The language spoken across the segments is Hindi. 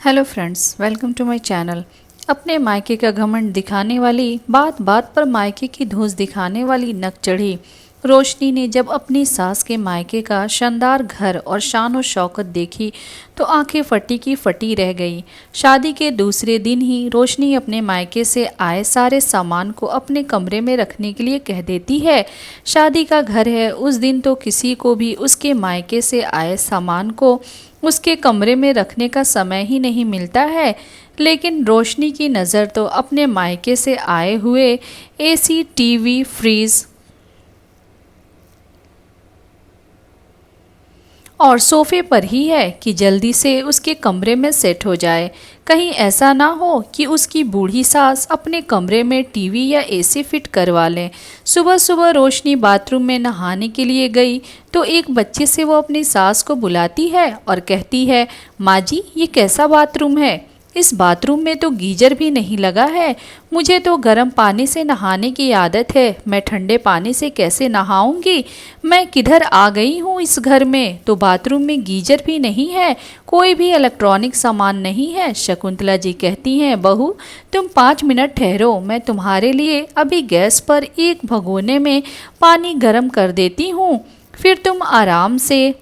Hello friends, welcome to my channel. अपने मायके का घमंड दिखाने वाली, बात बात पर मायके की धौंस दिखाने वाली नक चढ़ी रोशनी ने जब अपनी सास के मायके का शानदार घर और शान और शौकत देखी तो आंखें फटी की फटी रह गई। शादी के दूसरे दिन ही रोशनी अपने मायके से आए सारे सामान को अपने कमरे में रखने के लिए कह देती है। शादी का घर है, उस दिन तो किसी को भी उसके मायके से आए सामान को उसके कमरे में रखने का समय ही नहीं मिलता है। लेकिन रोशनी की नज़र तो अपने मायके से आए हुए एसी, टीवी, फ्रीज और सोफे पर ही है कि जल्दी से उसके कमरे में सेट हो जाए। कहीं ऐसा ना हो कि उसकी बूढ़ी सास अपने कमरे में टीवी या एसी फिट करवा लें। सुबह सुबह रोशनी बाथरूम में नहाने के लिए गई तो एक बच्चे से वो अपनी सास को बुलाती है और कहती है, माँ जी, ये कैसा बाथरूम है? इस बाथरूम में तो गीजर भी नहीं लगा है। मुझे तो गर्म पानी से नहाने की आदत है, मैं ठंडे पानी से कैसे नहाऊंगी? मैं किधर आ गई हूँ इस घर में? तो बाथरूम में गीजर भी नहीं है, कोई भी इलेक्ट्रॉनिक सामान नहीं है। शकुंतला जी कहती हैं, बहू तुम 5 मिनट ठहरो, मैं तुम्हारे लिए अभी गैस पर एक भगोने में पानी गर्म कर देती हूँ, फिर तुम आराम से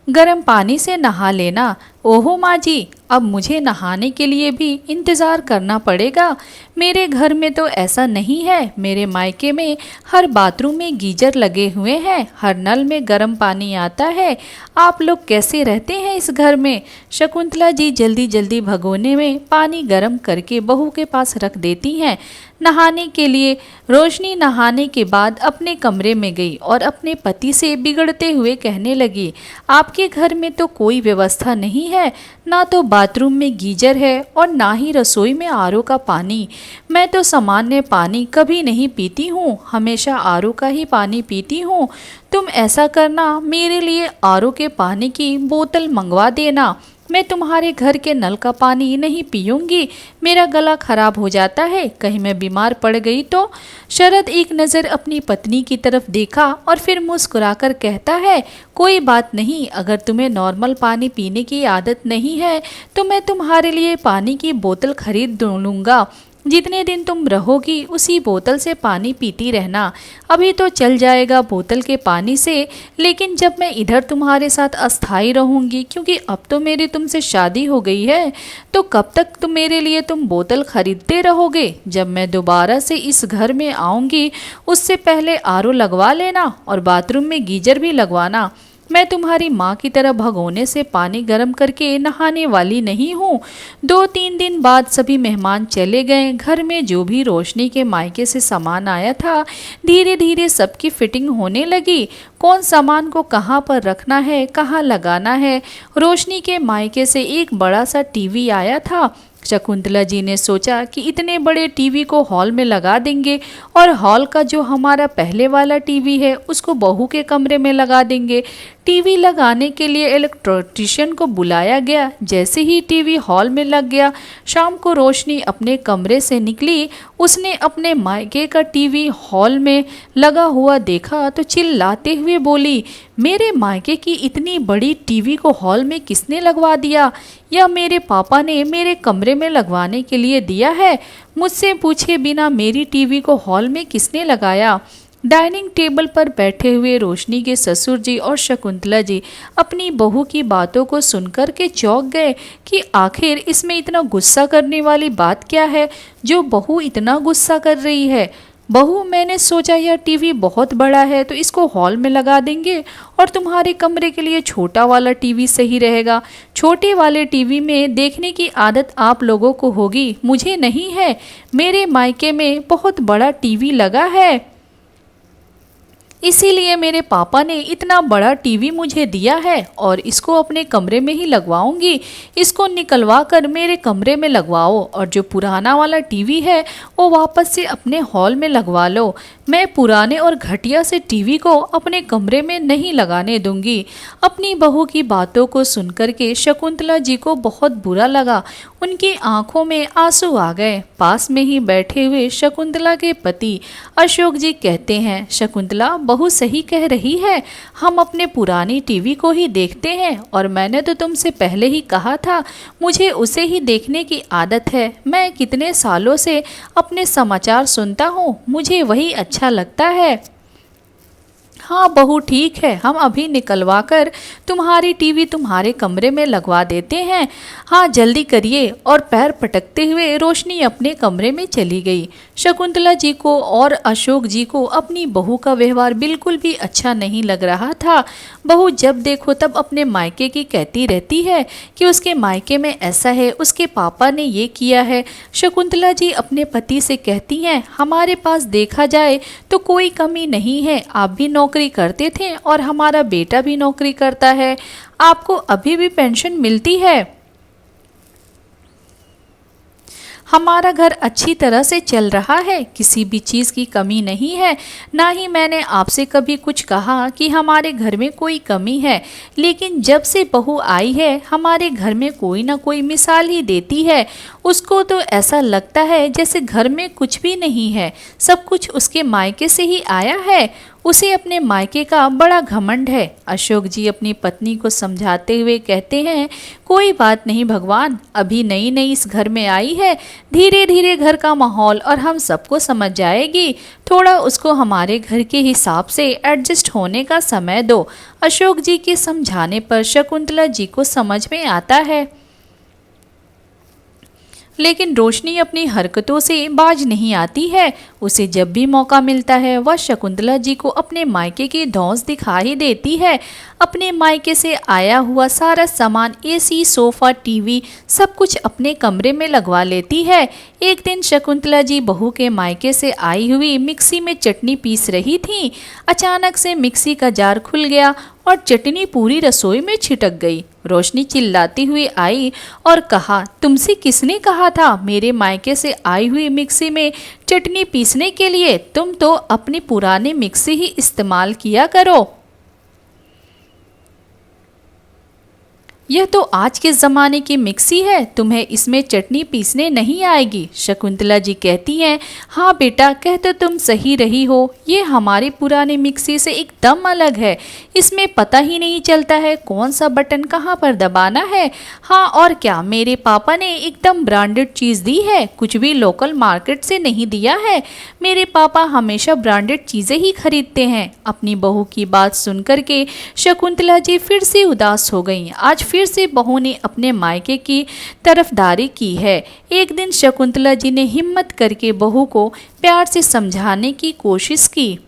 गर्म पानी से नहा लेना। ओहो माँ जी, अब मुझे नहाने के लिए भी इंतज़ार करना पड़ेगा। मेरे घर में तो ऐसा नहीं है। मेरे मायके में हर बाथरूम में गीजर लगे हुए हैं, हर नल में गर्म पानी आता है। आप लोग कैसे रहते हैं इस घर में? शकुंतला जी जल्दी जल्दी भगोने में पानी गर्म करके बहू के पास रख देती हैं। नहाने के लिए रोशनी नहाने के बाद अपने कमरे में गई और अपने पति से बिगड़ते हुए कहने लगी, आपके घर में तो कोई व्यवस्था नहीं है, ना तो बाथरूम में गीजर है और ना ही रसोई में आरओ का पानी। मैं तो सामान्य पानी कभी नहीं पीती हूँ, हमेशा आरओ का ही पानी पीती हूँ। तुम ऐसा करना, मेरे लिए आरओ के पानी की बोतल मंगवा देना। मैं तुम्हारे घर के नल का पानी नहीं पीऊंगी, मेरा गला खराब हो जाता है, कहीं मैं बीमार पड़ गई तो। शरद एक नज़र अपनी पत्नी की तरफ देखा और फिर मुस्कुराकर कहता है, कोई बात नहीं, अगर तुम्हें नॉर्मल पानी पीने की आदत नहीं है तो मैं तुम्हारे लिए पानी की बोतल खरीद लूँगा। जितने दिन तुम रहोगी उसी बोतल से पानी पीती रहना। अभी तो चल जाएगा बोतल के पानी से, लेकिन जब मैं इधर तुम्हारे साथ अस्थायी रहूँगी, क्योंकि अब तो मेरी तुमसे शादी हो गई है, तो कब तक तुम मेरे लिए बोतल खरीदते रहोगे? जब मैं दोबारा से इस घर में आऊँगी उससे पहले आरओ लगवा लेना और बाथरूम में गीजर भी लगवाना। मैं तुम्हारी माँ की तरह भगोने से पानी गर्म करके नहाने वाली नहीं हूँ। 2-3 दिन बाद सभी मेहमान चले गए। घर में जो भी रोशनी के मायके से सामान आया था, धीरे धीरे सबकी फिटिंग होने लगी। कौन सामान को कहाँ पर रखना है, कहाँ लगाना है। रोशनी के मायके से एक बड़ा सा टीवी आया था। शकुंतला जी ने सोचा कि इतने बड़े टीवी को हॉल में लगा देंगे और हॉल का जो हमारा पहले वाला टीवी है उसको बहू के कमरे में लगा देंगे। टीवी लगाने के लिए इलेक्ट्रिशियन को बुलाया गया। जैसे ही टीवी हॉल में लग गया, शाम को रोशनी अपने कमरे से निकली। उसने अपने मायके का टीवी हॉल में लगा हुआ देखा तो चिल्लाते हुए बोली, मेरे मायके की इतनी बड़ी टीवी को हॉल में किसने लगवा दिया? या मेरे पापा ने मेरे कमरे में लगवाने के लिए दिया है? मुझसे पूछे बिना मेरी टीवी को हॉल में किसने लगाया? डाइनिंग टेबल पर बैठे हुए रोशनी के ससुर जी और शकुंतला जी अपनी बहू की बातों को सुनकर के चौंक गए कि आखिर इसमें इतना गुस्सा करने वाली बात क्या है जो बहू इतना गुस्सा कर रही है। बहू, मैंने सोचा यह टीवी बहुत बड़ा है तो इसको हॉल में लगा देंगे और तुम्हारे कमरे के लिए छोटा वाला टीवी सही रहेगा। छोटे वाले टीवी में देखने की आदत आप लोगों को होगी, मुझे नहीं है। मेरे मायके में बहुत बड़ा टीवी लगा है, इसीलिए मेरे पापा ने इतना बड़ा टीवी मुझे दिया है और इसको अपने कमरे में ही लगवाऊंगी। इसको निकलवा कर मेरे कमरे में लगवाओ और जो पुराना वाला टीवी है वो वापस से अपने हॉल में लगवा लो। मैं पुराने और घटिया से टीवी को अपने कमरे में नहीं लगाने दूंगी। अपनी बहू की बातों को सुनकर के शकुंतला जी को बहुत बुरा लगा। उनकी आंखों में आंसू आ गए। पास में ही बैठे हुए शकुंतला के पति अशोक जी कहते हैं, शकुंतला बहू सही कह रही है, हम अपने पुरानी टीवी को ही देखते हैं और मैंने तो तुमसे पहले ही कहा था मुझे उसे ही देखने की आदत है। मैं कितने सालों से अपने समाचार सुनता हूँ, मुझे वही अच्छा लगता है। हाँ बहू ठीक है, हम अभी निकलवा कर तुम्हारी टीवी तुम्हारे कमरे में लगवा देते हैं। हाँ जल्दी करिए। और पैर पटकते हुए रोशनी अपने कमरे में चली गई। शकुंतला जी को और अशोक जी को अपनी बहू का व्यवहार बिल्कुल भी अच्छा नहीं लग रहा था। बहू जब देखो तब अपने मायके की कहती रहती है कि उसके मायके में ऐसा है, उसके पापा ने ये किया है। शकुंतला जी अपने पति से कहती हैं हमारे पास देखा जाए तो कोई कमी नहीं है, आप भी नौकरी करते थे और हमारा बेटा भी नौकरी करता है, आपको अभी भी पेंशन मिलती है। हमारा घर अच्छी तरह से चल रहा है, किसी भी चीज़ की कमी नहीं है। ना ही मैंने आपसे कभी कुछ कहा कि हमारे घर में कोई कमी है, लेकिन जब से बहू आई है हमारे घर में कोई ना कोई मिसाल ही देती है। उसको तो ऐसा लगता है जैसे घर में कुछ भी नहीं है, सब कुछ उसके मायके से ही आया है। उसे अपने मायके का बड़ा घमंड है। अशोक जी अपनी पत्नी को समझाते हुए कहते हैं कोई बात नहीं भगवान, अभी नई नई इस घर में आई है, धीरे धीरे घर का माहौल और हम सबको समझ जाएगी। थोड़ा उसको हमारे घर के हिसाब से एडजस्ट होने का समय दो। अशोक जी के समझाने पर शकुंतला जी को समझ में आता है, लेकिन रोशनी अपनी हरकतों से बाज नहीं आती है। उसे जब भी मौका मिलता है वह शकुंतला जी को अपने मायके की धौंस दिखा ही देती है। अपने मायके से आया हुआ सारा सामान, एसी, सोफा, टीवी, सब कुछ अपने कमरे में लगवा लेती है। एक दिन शकुंतला जी बहू के मायके से आई हुई मिक्सी में चटनी पीस रही थी। अचानक से मिक्सी का जार खुल गया और चटनी पूरी रसोई में छिटक गई। रोशनी चिल्लाती हुई आई और कहा तुमसे किसने कहा था मेरे मायके से आई हुई मिक्सी में चटनी पीसने के लिए? तुम तो अपनी पुरानी मिक्सी ही इस्तेमाल किया करो। यह तो आज के ज़माने की मिक्सी है, तुम्हें इसमें चटनी पीसने नहीं आएगी। शकुंतला जी कहती हैं हाँ बेटा, कह तो तुम सही रही हो, ये हमारी पुरानी मिक्सी से एकदम अलग है। इसमें पता ही नहीं चलता है कौन सा बटन कहाँ पर दबाना है। हाँ और क्या, मेरे पापा ने एकदम ब्रांडेड चीज़ दी है, कुछ भी लोकल मार्केट से नहीं दिया है। मेरे पापा हमेशा ब्रांडेड चीज़ें ही खरीदते हैं। अपनी बहू की बात सुनकर के शकुंतला जी फिर से उदास हो गईं। आज फिर से बहू ने अपने मायके की तरफदारी की है। एक दिन शकुंतला जी ने हिम्मत करके बहू को प्यार से समझाने की कोशिश की।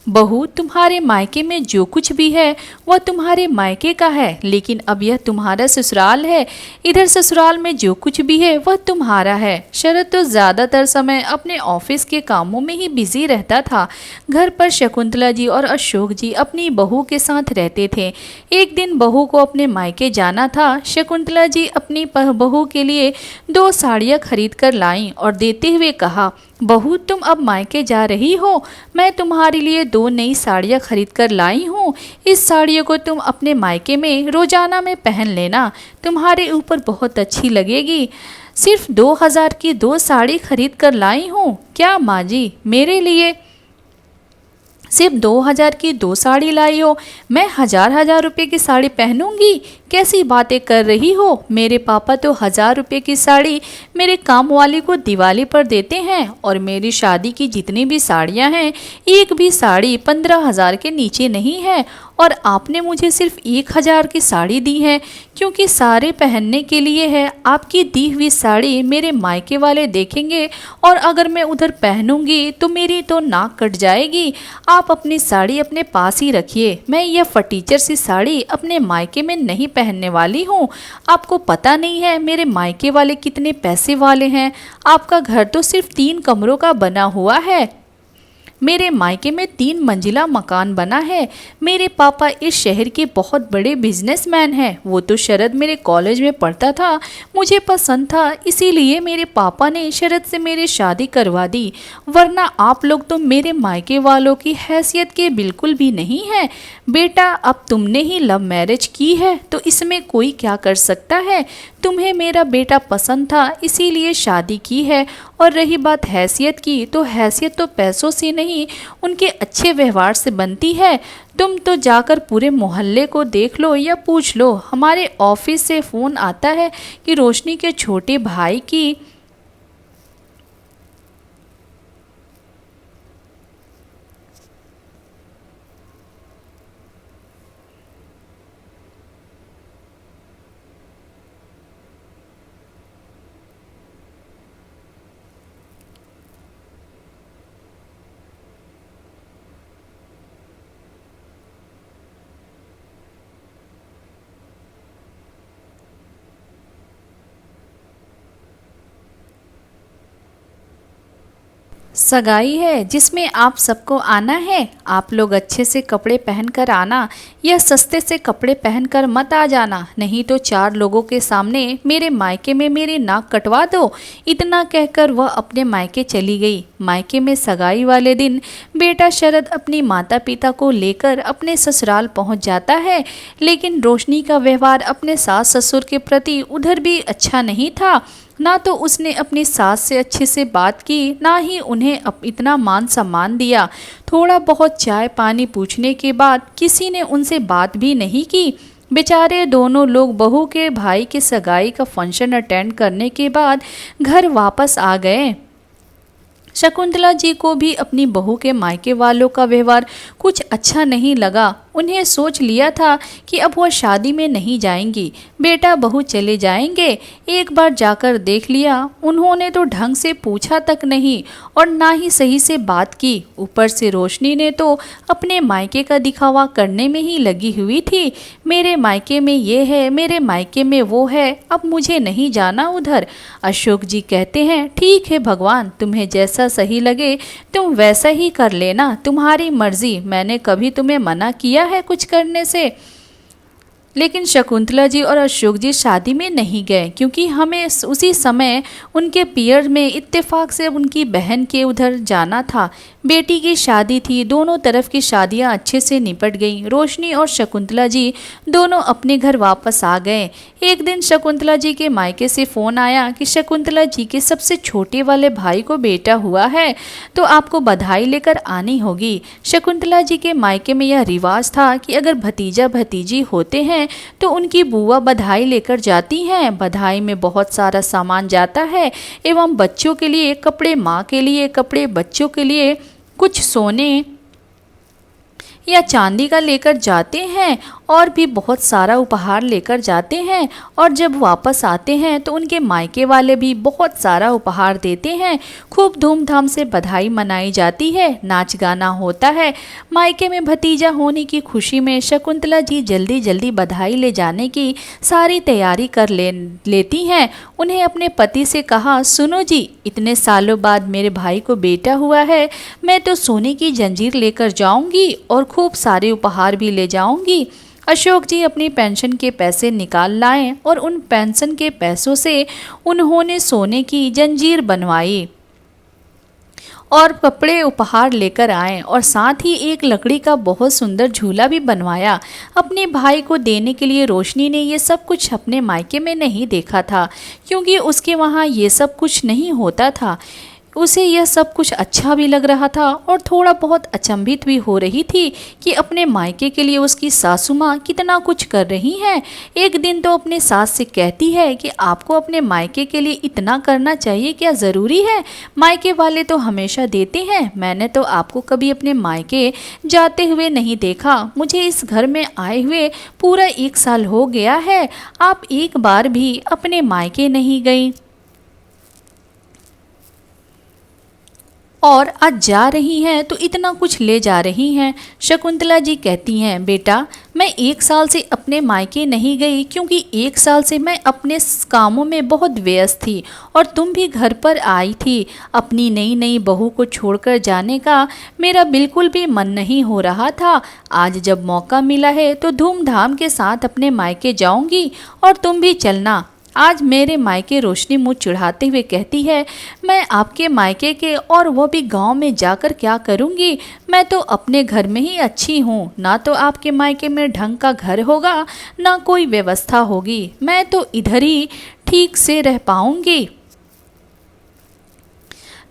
बहू, तुम्हारे मायके में जो कुछ भी है वह तुम्हारे मायके का है, लेकिन अब यह तुम्हारा ससुराल है। इधर ससुराल में जो कुछ भी है वह तुम्हारा है। शरद तो ज़्यादातर समय अपने ऑफिस के कामों में ही बिजी रहता था। घर पर शकुंतला जी और अशोक जी अपनी बहू के साथ रहते थे। एक दिन बहू को अपने मायके जाना था। शकुंतला जी अपनी बहू के लिए 2 साड़ियाँ खरीद कर लाईं और देते हुए कहा बहू, तुम अब मायके जा रही हो, मैं तुम्हारे लिए 2 नई साड़ियाँ खरीद कर लाई हूँ। इस साड़ियों को तुम अपने मायके में रोजाना में पहन लेना, तुम्हारे ऊपर बहुत अच्छी लगेगी। सिर्फ 2000 की 2 साड़ी खरीद कर लाई हूँ। क्या माँ जी, मेरे लिए सिर्फ 2000 की 2 साड़ी लाई हो? मैं हजार रुपए की साड़ी पहनूंगी? कैसी बातें कर रही हो? मेरे पापा तो 1000 रुपए की साड़ी मेरे काम वाली को दिवाली पर देते हैं और मेरी शादी की जितनी भी साड़ियां हैं, एक भी साड़ी 15,000 के नीचे नहीं है। और आपने मुझे सिर्फ 1000 की साड़ी दी है, क्योंकि सारे पहनने के लिए है। आपकी दी हुई साड़ी मेरे मायके वाले देखेंगे और अगर मैं उधर पहनूंगी तो मेरी तो नाक कट जाएगी। आप अपनी साड़ी अपने पास ही रखिए, मैं यह फटीचर सी साड़ी अपने मायके में नहीं पहनने वाली हूँ। आपको पता नहीं है मेरे मायके वाले कितने पैसे वाले हैं। आपका घर तो सिर्फ 3 कमरों का बना हुआ है, मेरे मायके में 3 मंजिला मकान बना है। मेरे पापा इस शहर के बहुत बड़े बिजनेसमैन हैं। वो तो शरद मेरे कॉलेज में पढ़ता था, मुझे पसंद था, इसीलिए मेरे पापा ने शरद से मेरी शादी करवा दी, वरना आप लोग तो मेरे मायके वालों की हैसियत के बिल्कुल भी नहीं है। बेटा, अब तुमने ही लव मैरिज की है तो इसमें कोई क्या कर सकता है। तुम्हें मेरा बेटा पसंद था इसीलिए शादी की है और रही बात हैसियत की, तो हैसियत तो पैसों से नहीं, उनके अच्छे व्यवहार से बनती है। तुम तो जाकर पूरे मोहल्ले को देख लो या पूछ लो। हमारे ऑफिस से फ़ोन आता है कि रोशनी के छोटे भाई की सगाई है जिसमें आप सबको आना है। आप लोग अच्छे से कपड़े पहनकर आना, या सस्ते से कपड़े पहनकर मत आ जाना, नहीं तो 4 लोगों के सामने मेरे मायके में मेरी नाक कटवा दो। इतना कहकर वह अपने मायके चली गई। मायके में सगाई वाले दिन बेटा शरद अपनी माता पिता को लेकर अपने ससुराल पहुंच जाता है, लेकिन रोशनी का व्यवहार अपने सास ससुर के प्रति उधर भी अच्छा नहीं था। ना तो उसने अपनी सास से अच्छे से बात की, ना ही उन्हें इतना मान सम्मान दिया। थोड़ा बहुत चाय पानी पूछने के बाद किसी ने उनसे बात भी नहीं की। बेचारे दोनों लोग बहू के भाई के सगाई का फंक्शन अटेंड करने के बाद घर वापस आ गए। शकुंतला जी को भी अपनी बहू के मायके वालों का व्यवहार कुछ अच्छा नहीं लगा। उन्हें सोच लिया था कि अब वह शादी में नहीं जाएंगी, बेटा बहू चले जाएंगे। एक बार जाकर देख लिया, उन्होंने तो ढंग से पूछा तक नहीं और ना ही सही से बात की। ऊपर से रोशनी ने तो अपने मायके का दिखावा करने में ही लगी हुई थी। मेरे मायके में ये है, मेरे मायके में वो है, अब मुझे नहीं जाना उधर। अशोक जी कहते हैं, ठीक है भगवान, तुम्हें जैसा सही लगे तुम वैसा ही कर लेना, तुम्हारी मर्जी, मैंने कभी तुम्हें मना किया है कुछ करने से। लेकिन शकुंतला जी और अशोक जी शादी में नहीं गए, क्योंकि हमें उसी समय उनके पियर में इत्तेफाक से उनकी बहन के उधर जाना था। बेटी की शादी थी, दोनों तरफ की शादियां अच्छे से निपट गईं। रोशनी और शकुंतला जी दोनों अपने घर वापस आ गए। एक दिन शकुंतला जी के मायके से फ़ोन आया कि शकुंतला जी के सबसे छोटे वाले भाई को बेटा हुआ है, तो आपको बधाई लेकर आनी होगी। शकुंतला जी के मायके में यह रिवाज था कि अगर भतीजा भतीजी होते हैं तो उनकी बुआ बधाई लेकर जाती हैं। बधाई में बहुत सारा सामान जाता है, एवं बच्चों के लिए कपड़े, माँ के लिए कपड़े, बच्चों के लिए कुछ सोने या चांदी का लेकर जाते हैं, और भी बहुत सारा उपहार लेकर जाते हैं। और जब वापस आते हैं तो उनके मायके वाले भी बहुत सारा उपहार देते हैं। खूब धूमधाम से बधाई मनाई जाती है, नाच गाना होता है। मायके में भतीजा होने की खुशी में शकुंतला जी जल्दी जल्दी बधाई ले जाने की सारी तैयारी कर लेती हैं। उन्हें अपने पति से कहा, सुनो जी, इतने सालों बाद मेरे भाई को बेटा हुआ है, मैं तो सोने की जंजीर लेकर जाऊंगी और खूब सारे उपहार भी ले जाऊंगी। अशोक जी अपनी पेंशन के पैसे निकाल लाए और उन पेंशन के पैसों से उन्होंने सोने की जंजीर बनवाई और कपड़े उपहार लेकर आए, और साथ ही एक लकड़ी का बहुत सुंदर झूला भी बनवाया। अपने भाई को देने के लिए रोशनी ने ये सब कुछ अपने मायके में नहीं देखा था, क्योंकि उसके वहाँ ये सब कुछ नहीं होता था। उसे यह सब कुछ अच्छा भी लग रहा था और थोड़ा बहुत अचंभित भी हो रही थी कि अपने मायके के लिए उसकी सासू माँ कितना कुछ कर रही हैं। एक दिन तो अपने सास से कहती है कि आपको अपने मायके के लिए इतना करना चाहिए, क्या ज़रूरी है? मायके वाले तो हमेशा देते हैं, मैंने तो आपको कभी अपने मायके जाते हुए नहीं देखा। मुझे इस घर में आए हुए पूरा 1 साल हो गया है, आप एक बार भी अपने मायके नहीं गई और आज जा रही हैं तो इतना कुछ ले जा रही हैं। शकुंतला जी कहती हैं, बेटा मैं 1 साल से अपने मायके नहीं गई, क्योंकि 1 साल से मैं अपने कामों में बहुत व्यस्त थी और तुम भी घर पर आई थी। अपनी नई नई बहू को छोड़कर जाने का मेरा बिल्कुल भी मन नहीं हो रहा था। आज जब मौका मिला है तो धूमधाम के साथ अपने मायके जाऊंगी और तुम भी चलना। आज मेरे मायके रोशनी मुँह चिढ़ाते हुए कहती है, मैं आपके मायके के और वो भी गांव में जाकर क्या करूंगी? मैं तो अपने घर में ही अच्छी हूँ। ना तो आपके मायके में ढंग का घर होगा, ना कोई व्यवस्था होगी। मैं तो इधर ही ठीक से रह पाऊंगी।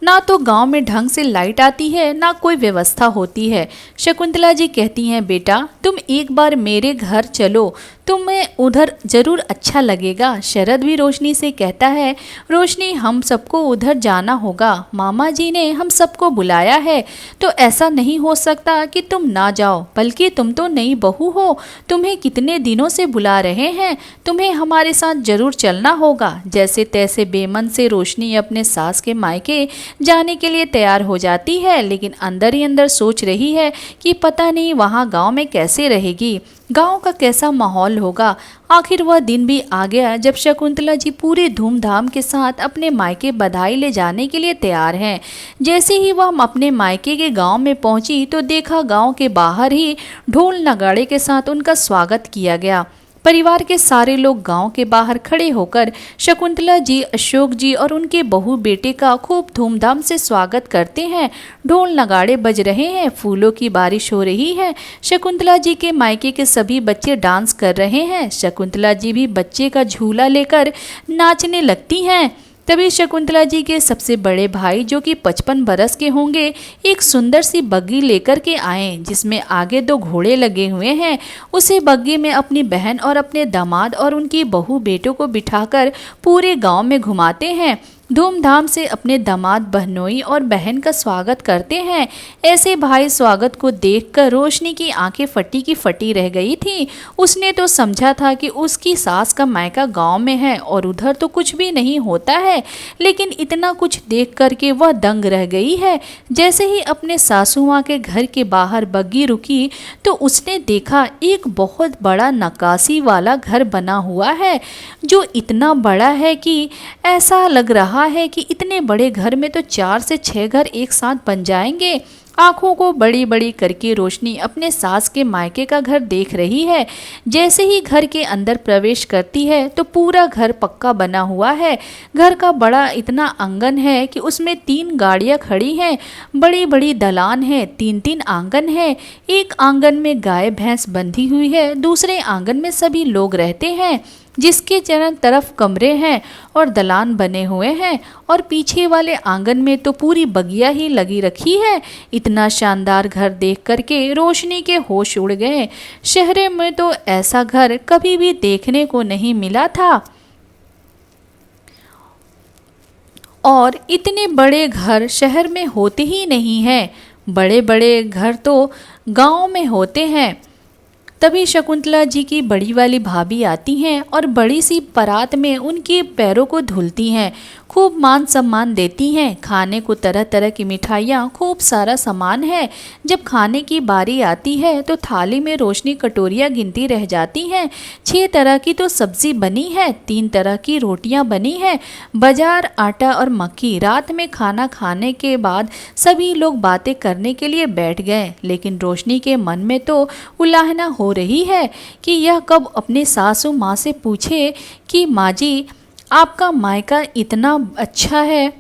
ना तो गांव में ढंग से लाइट आती है, ना कोई व्यवस्था होती है। शकुंतला जी कहती हैं, बेटा तुम एक बार मेरे घर चलो, तुम्हें उधर जरूर अच्छा लगेगा। शरद भी रोशनी से कहता है, रोशनी हम सबको उधर जाना होगा, मामा जी ने हम सबको बुलाया है, तो ऐसा नहीं हो सकता कि तुम ना जाओ, बल्कि तुम तो नई बहू हो, तुम्हें कितने दिनों से बुला रहे हैं, तुम्हें हमारे साथ जरूर चलना होगा। जैसे तैसे बेमन से रोशनी अपने सास के मायके जाने के लिए तैयार हो जाती है, लेकिन अंदर ही अंदर सोच रही है कि पता नहीं वहाँ गांव में कैसे रहेगी, गांव का कैसा माहौल होगा। आखिर वह दिन भी आ गया जब शकुंतला जी पूरे धूमधाम के साथ अपने मायके बधाई ले जाने के लिए तैयार हैं। जैसे ही वह अपने मायके के गांव में पहुंची तो देखा गांव के बाहर ही ढोल नगाड़े के साथ उनका स्वागत किया गया। परिवार के सारे लोग गांव के बाहर खड़े होकर शकुंतला जी, अशोक जी और उनके बहू बेटे का खूब धूमधाम से स्वागत करते हैं। ढोल नगाड़े बज रहे हैं, फूलों की बारिश हो रही है। शकुंतला जी के मायके के सभी बच्चे डांस कर रहे हैं। शकुंतला जी भी बच्चे का झूला लेकर नाचने लगती हैं। तभी शकुंतला जी के सबसे बड़े भाई, जो कि 55 बरस के होंगे, एक सुंदर सी बग्गी लेकर के आए, जिसमें आगे 2 घोड़े लगे हुए हैं। उसे बग्गी में अपनी बहन और अपने दामाद और उनकी बहू बेटों को बिठाकर पूरे गांव में घुमाते हैं। धूमधाम से अपने दामाद, बहनोई और बहन का स्वागत करते हैं। ऐसे भाई स्वागत को देखकर रोशनी की आंखें फटी की फटी रह गई थी। उसने तो समझा था कि उसकी सास का मायका गांव में है और उधर तो कुछ भी नहीं होता है, लेकिन इतना कुछ देख करके वह दंग रह गई है। जैसे ही अपने सासू माँ के घर के बाहर बग्गी रुकी तो उसने देखा एक बहुत बड़ा नक्काशी वाला घर बना हुआ है, जो इतना बड़ा है कि ऐसा लग रहा है कि इतने बड़े घर में तो 4 से 6 घर एक साथ बन जाएंगे। आंखों को बड़ी बड़ी करके रोशनी अपने सास के मायके का घर देख रही है। जैसे ही घर के अंदर प्रवेश करती है तो पूरा घर पक्का बना हुआ है। घर का बड़ा इतना आंगन है कि उसमें 3 गाड़ियां खड़ी हैं। बड़ी बड़ी दलान है, 3-3 आंगन है। एक आंगन में गाय भैंस बंधी हुई है, दूसरे आंगन में सभी लोग रहते हैं, जिसके चारों तरफ कमरे हैं और दलान बने हुए हैं, और पीछे वाले आंगन में तो पूरी बगिया ही लगी रखी है। इतना शानदार घर देख करके रोशनी के होश उड़ गए। शहर में तो ऐसा घर कभी भी देखने को नहीं मिला था, और इतने बड़े घर शहर में होते ही नहीं हैं। बड़े बड़े घर तो गांव में होते हैं। तभी शकुंतला जी की बड़ी वाली भाभी आती हैं और बड़ी सी परात में उनके पैरों को धुलती हैं, खूब मान सम्मान देती हैं। खाने को तरह तरह की मिठाइयाँ, खूब सारा सामान है। जब खाने की बारी आती है तो थाली में रोशनी कटोरियाँ गिनती रह जाती हैं। 6 तरह की तो सब्जी बनी है, 3 तरह की रोटियाँ बनी है, बाजार आटा और मक्खी। रात में खाना खाने के बाद सभी लोग बातें करने के लिए बैठ गए, लेकिन रोशनी के मन में तो उलाहना हो रही है कि यह कब अपने सासू माँ से पूछे कि माँ जी, आपका मायका इतना अच्छा है,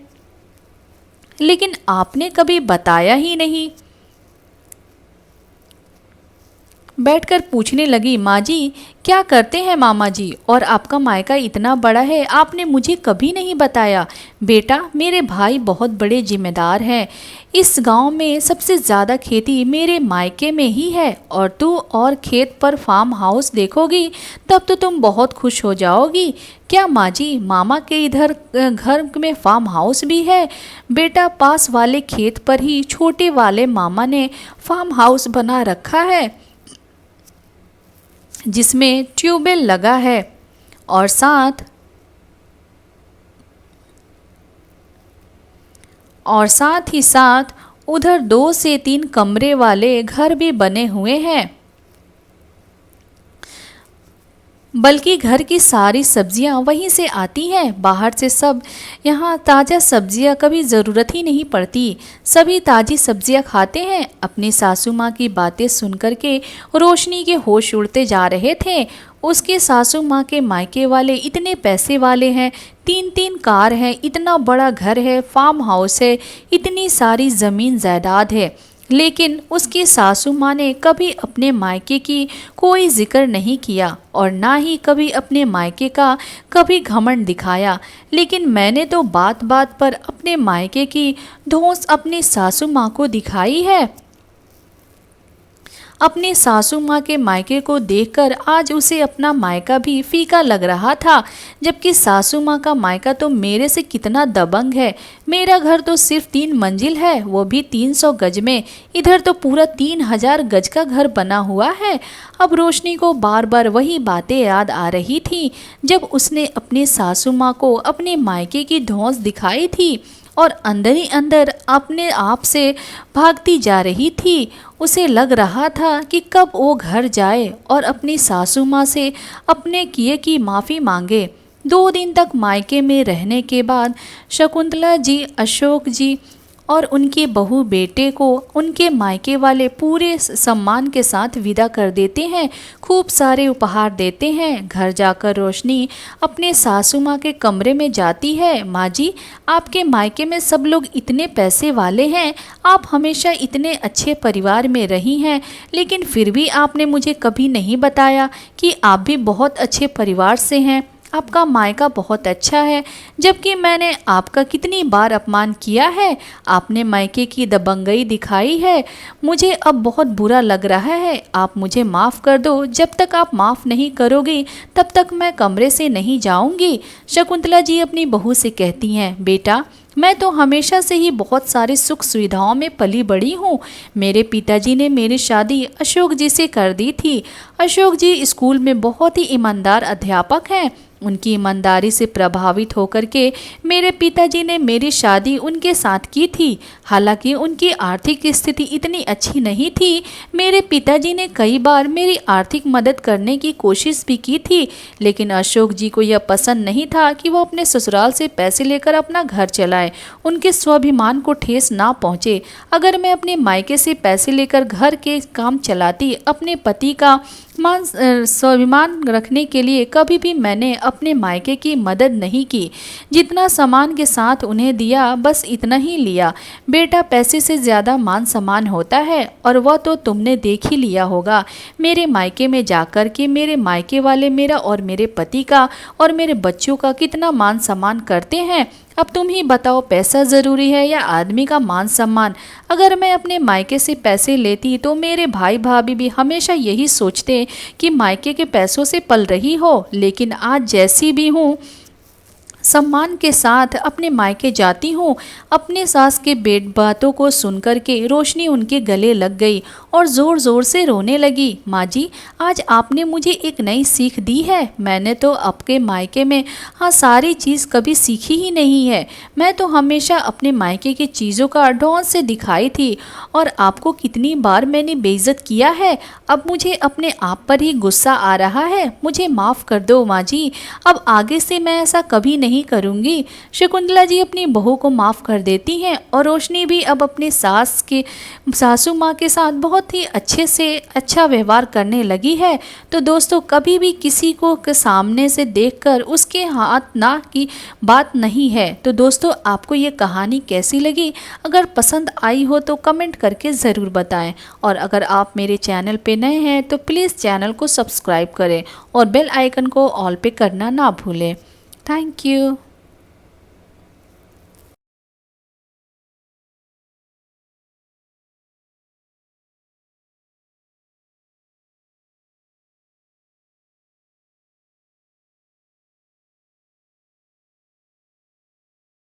लेकिन आपने कभी बताया ही नहीं। बैठकर पूछने लगी, माँ जी क्या करते हैं मामा जी, और आपका मायका इतना बड़ा है, आपने मुझे कभी नहीं बताया। बेटा, मेरे भाई बहुत बड़े जिम्मेदार हैं। इस गांव में सबसे ज़्यादा खेती मेरे मायके में ही है, और तू और खेत पर फार्म हाउस देखोगी तब तो तुम बहुत खुश हो जाओगी। क्या माँ जी, मामा के इधर घर में फार्म हाउस भी है? बेटा, पास वाले खेत पर ही छोटे वाले मामा ने फार्म हाउस बना रखा है, जिसमें ट्यूबवेल लगा है, और साथ ही साथ उधर 2 से 3 कमरे वाले घर भी बने हुए हैं। बल्कि घर की सारी सब्जियां वहीं से आती हैं, बाहर से सब। यहाँ ताज़ा सब्जियां कभी ज़रूरत ही नहीं पड़ती, सभी ताज़ी सब्जियां खाते हैं। अपनी सासू माँ की बातें सुनकर के रोशनी के होश उड़ते जा रहे थे। उसके सासू माँ के मायके वाले इतने पैसे वाले हैं, 3-3 कार हैं, इतना बड़ा घर है, फार्म हाउस है, इतनी सारी ज़मीन जायदाद है। लेकिन उसकी सासू माँ ने कभी अपने मायके की कोई जिक्र नहीं किया और ना ही कभी अपने मायके का कभी घमंड दिखाया। लेकिन मैंने तो बात बात पर अपने मायके की धौंस अपनी सासू माँ को दिखाई है। अपनी सासू माँ के मायके को देखकर आज उसे अपना मायका भी फीका लग रहा था, जबकि सासू माँ का मायका तो मेरे से कितना दबंग है। मेरा घर तो सिर्फ 3 मंजिल है, वो भी 300 गज में। इधर तो पूरा 3000 गज का घर बना हुआ है। अब रोशनी को बार बार वही बातें याद आ रही थी जब उसने अपनी सासू माँ को अपने मायके की धौंस दिखाई थी और अंदर ही अंदर अपने आप से भागती जा रही थी। उसे लग रहा था कि कब वो घर जाए और अपनी सासू माँ से अपने किए की माफ़ी मांगे। 2 दिन तक मायके में रहने के बाद शकुंतला जी, अशोक जी और उनके बहू बेटे को उनके मायके वाले पूरे सम्मान के साथ विदा कर देते हैं, खूब सारे उपहार देते हैं। घर जाकर रोशनी अपने सासू माँ के कमरे में जाती है। माँ जी, आपके मायके में सब लोग इतने पैसे वाले हैं, आप हमेशा इतने अच्छे परिवार में रही हैं, लेकिन फिर भी आपने मुझे कभी नहीं बताया कि आप भी बहुत अच्छे परिवार से हैं, आपका मायका बहुत अच्छा है, जबकि मैंने आपका कितनी बार अपमान किया है। आपने मायके की दबंगई दिखाई है। मुझे अब बहुत बुरा लग रहा है। आप मुझे माफ़ कर दो। जब तक आप माफ़ नहीं करोगी तब तक मैं कमरे से नहीं जाऊंगी। शकुंतला जी अपनी बहू से कहती हैं, बेटा, मैं तो हमेशा से ही बहुत सारी सुख सुविधाओं में पली बड़ी हूँ। मेरे पिताजी ने मेरी शादी अशोक जी से कर दी थी। अशोक जी स्कूल में बहुत ही ईमानदार अध्यापक हैं। उनकी ईमानदारी से प्रभावित होकर के मेरे पिताजी ने मेरी शादी उनके साथ की थी। हालांकि उनकी आर्थिक स्थिति इतनी अच्छी नहीं थी। मेरे पिताजी ने कई बार मेरी आर्थिक मदद करने की कोशिश भी की थी, लेकिन अशोक जी को यह पसंद नहीं था कि वो अपने ससुराल से पैसे लेकर अपना घर चलाए, उनके स्वाभिमान को ठेस ना पहुँचे। अगर मैं अपने मायके से पैसे लेकर घर के काम चलाती, अपने पति का मान स्वाभिमान रखने के लिए कभी भी मैंने अपने मायके की मदद नहीं की। जितना सामान के साथ उन्हें दिया बस इतना ही लिया। बेटा, पैसे से ज़्यादा मान सम्मान होता है और वह तो तुमने देख ही लिया होगा। मेरे मायके में जाकर के मेरे मायके वाले मेरा और मेरे पति का और मेरे बच्चों का कितना मान सम्मान करते हैं। अब तुम ही बताओ, पैसा ज़रूरी है या आदमी का मान सम्मान? अगर मैं अपने मायके से पैसे लेती तो मेरे भाई भाभी भी हमेशा यही सोचते कि मायके के पैसों से पल रही हो। लेकिन आज जैसी भी हूँ, सम्मान के साथ अपने मायके जाती हूँ। अपने सास के बातों को सुनकर के रोशनी उनके गले लग गई और ज़ोर ज़ोर से रोने लगी। माँ जी, आज आपने मुझे एक नई सीख दी है। मैंने तो आपके मायके में सारी चीज़ कभी सीखी ही नहीं है। मैं तो हमेशा अपने मायके की चीज़ों का ढौन से दिखाई थी और आपको कितनी बार मैंने बेइज्जत किया है। अब मुझे अपने आप पर ही गुस्सा आ रहा है। मुझे माफ़ कर दो माँ जी, अब आगे से मैं ऐसा कभी नहीं करूँगी। शकुंतला जी अपनी बहू को माफ़ कर देती हैं और रोशनी भी अब अपने सासू माँ के साथ बहुत ही अच्छे से अच्छा व्यवहार करने लगी है। तो दोस्तों, कभी भी किसी को सामने से देखकर उसके हाथ ना की बात नहीं है। तो दोस्तों, आपको ये कहानी कैसी लगी? अगर पसंद आई हो तो कमेंट करके ज़रूर बताएं और अगर आप मेरे चैनल पे नए हैं तो प्लीज़ चैनल को सब्सक्राइब करें और बेल आइकन को ऑल पे करना ना भूलें। Thank you.